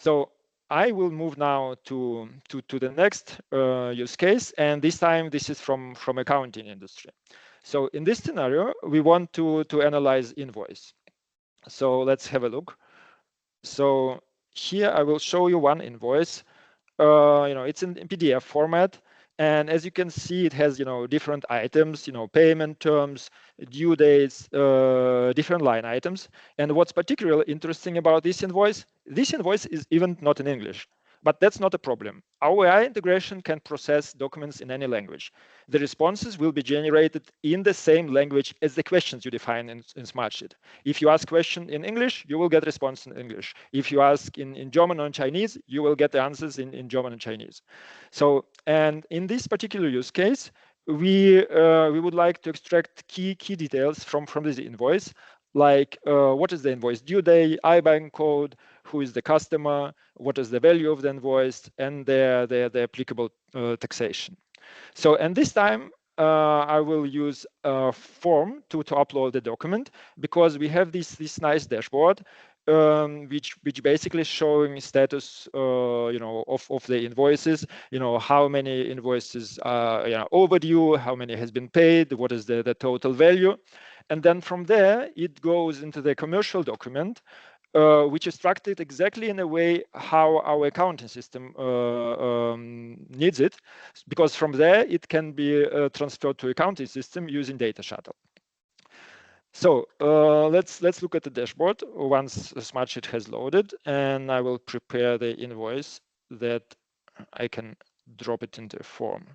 So I will move now to the next use case, and this time this is from accounting industry. So in this scenario, we want to analyze invoice. So let's have a look. So here I will show you one invoice. It's in PDF format, and as you can see, it has different items, payment terms, due dates, different line items. And what's particularly interesting about this invoice is even not in English. But that's not a problem. Our AI integration can process documents in any language. The responses will be generated in the same language as the questions you define in Smartsheet. If you ask question in English, you will get response in English. If you ask in German or Chinese, you will get the answers in German and Chinese. So, and in this particular use case, we would like to extract key details from this invoice, like what is the invoice due date, IBAN code, who is the customer, what is the value of the invoice, and the applicable taxation. So, and this time I will use a form to upload the document, because we have this nice dashboard which basically showing status of the invoices, how many invoices are overdue, how many has been paid, what is the total value. And then from there it goes into the commercial document, which is structured exactly in a way how our accounting system needs it, because from there it can be transferred to accounting system using data shuttle. So let's look at the dashboard once the Smartsheet has loaded, and I will prepare the invoice that I can drop it into a form.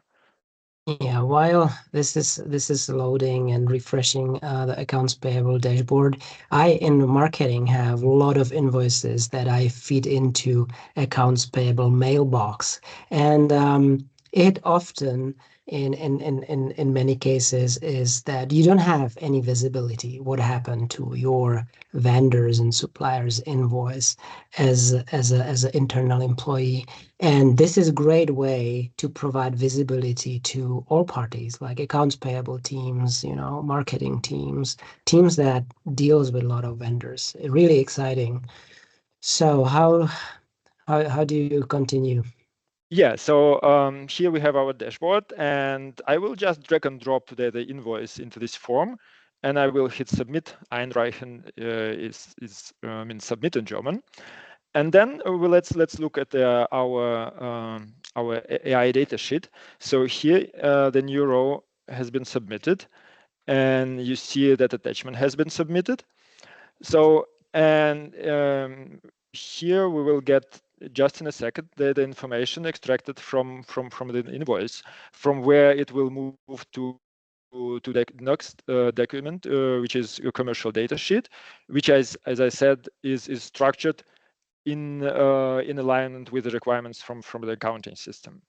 Yeah, while this is loading and refreshing the accounts payable dashboard, I in marketing have a lot of invoices that I feed into accounts payable mailbox, and it often in many cases is that you don't have any visibility what happened to your vendors and suppliers invoice as an internal employee. And this is a great way to provide visibility to all parties, like accounts payable teams, marketing teams that deals with a lot of vendors. Really exciting. So how do you continue? Yeah, so here we have our dashboard, and I will just drag and drop the invoice into this form, and I will hit submit. Einreichen means submit in German. And then let's look at our AI data sheet. So here the new row has been submitted, and you see that attachment has been submitted. So, and here we will get just in a second the information extracted from the invoice, from where it will move to the next document, which is a commercial data sheet, which as I said is structured in alignment with the requirements from the accounting system.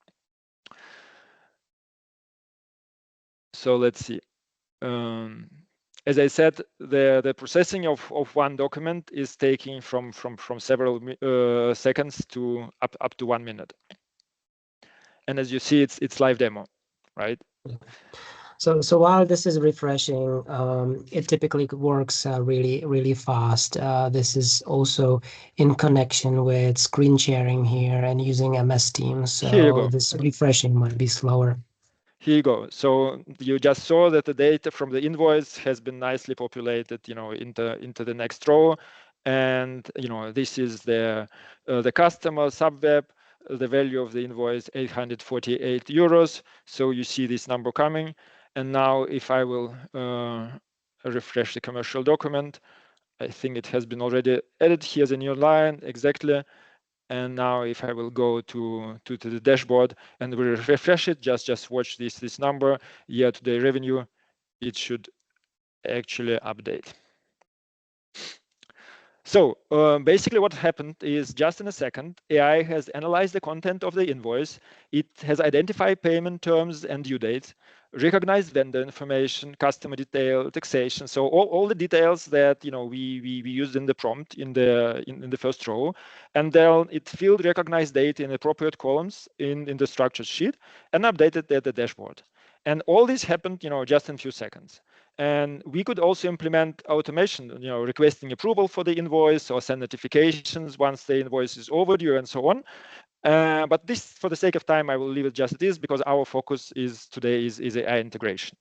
So let's see. As I said, the processing of one document is taking from several seconds to up to 1 minute. And as you see, it's live demo, right? So while this is refreshing, it typically works really fast. This is also in connection with screen sharing here and using MS Teams. So this refreshing might be slower. Here you go. So you just saw that the data from the invoice has been nicely populated, into the next row, and this is the customer subweb. The value of the invoice 848 euros. So you see this number coming, and now if I will refresh the commercial document, I think it has been already added. Here's a new line exactly. And now if I will go to the dashboard and we refresh it, just watch this number, year-to-date revenue, it should actually update. So basically what happened is, just in a second, AI has analyzed the content of the invoice. It has identified payment terms and due dates, recognized vendor information, customer detail, taxation. So all the details that we used in the prompt in the first row, and then it filled recognized data in appropriate columns in the structured sheet and updated the dashboard. And all this happened just in a few seconds. And we could also implement automation, requesting approval for the invoice or send notifications once the invoice is overdue and so on. But this, for the sake of time, I will leave it just as it is because our focus is today is AI integration.